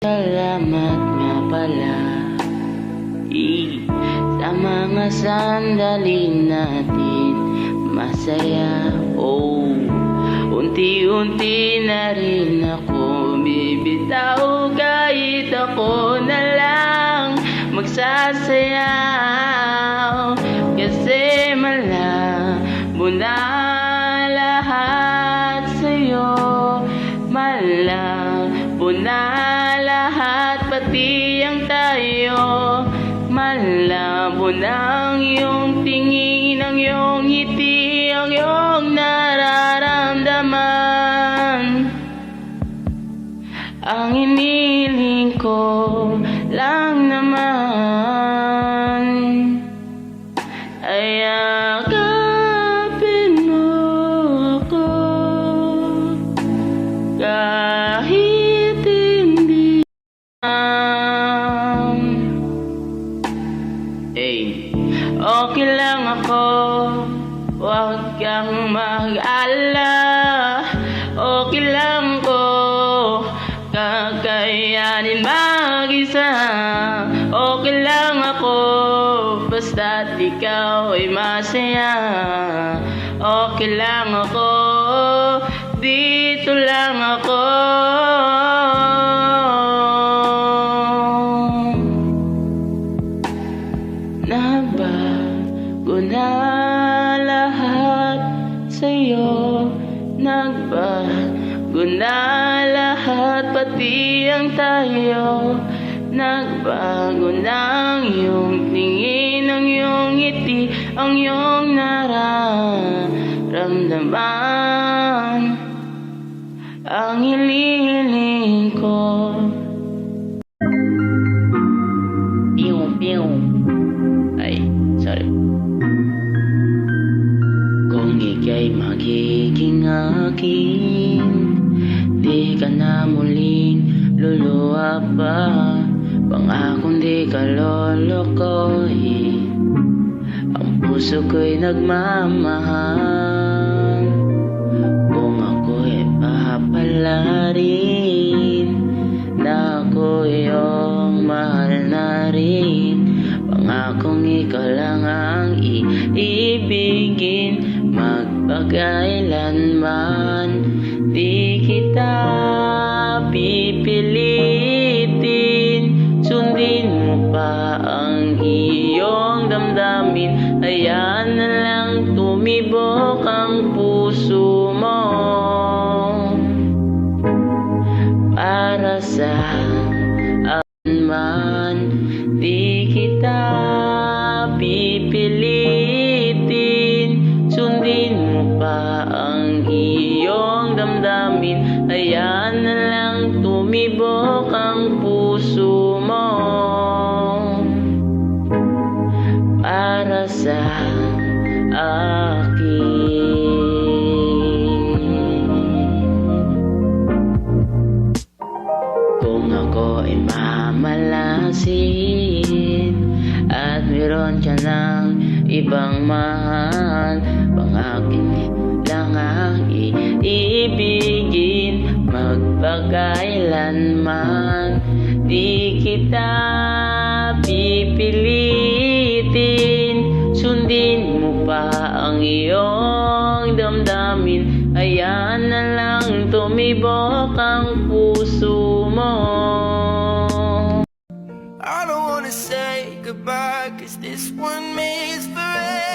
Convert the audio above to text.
Salamat nga pala sa mga sandali natin masaya. Unti-unti na rin ako bibitaw, kahit ako na lang magsasayaw. Kasi malabo na lahat sa'yo, malabo na lahat, pati ang tayo. Malabo na ang iyong tingin, ang iyong ngiti, ang iyong nararamdaman. Ang iniling ko lang naman ay yakapin mo ako, kahit hindi okay lang ako, huwag kang mag-alala. Okay lang ko, kakayanin mag-isa. Okay lang ako, basta't ikaw ay masaya. Okay lang ako, dito lang ako. Nabago na lahat sa'yo, nagbago na lahat, pati ang tayo. Nagbago na ang iyong tingin, ang iyong ngiti, ang iyong nararamdaman. Ang hinihiling ko, kung ika'y magiging akin, di ka na muling luluwa pa. Pangakong di ka lolokohin, ang puso ko'y nagmamahal. Kung ako'y papalarin, na ako iyong mahal na rin. Pangakong ikaw lang ang iibigin, magpakailanman di kita pipilitin. Sundin mo pa ang iyong damdamin, hayaan na lang tumibok ang puso mo. Para sa man di kita pipilitin. Sundin mo pa ang iyong damdamin, hayaan na lang tumibok ang puso mo. Para sa akin, kung ako ay mamalasin at meron ka ng ibang mahal, pangakin lang ang iibigin, magpakailanman di kita pipilitin. Sundin mo pa ang iyong damdamin, hayaan na lang tumibok ang puso mo. I don't wanna say goodbye, 'cause this one means forever.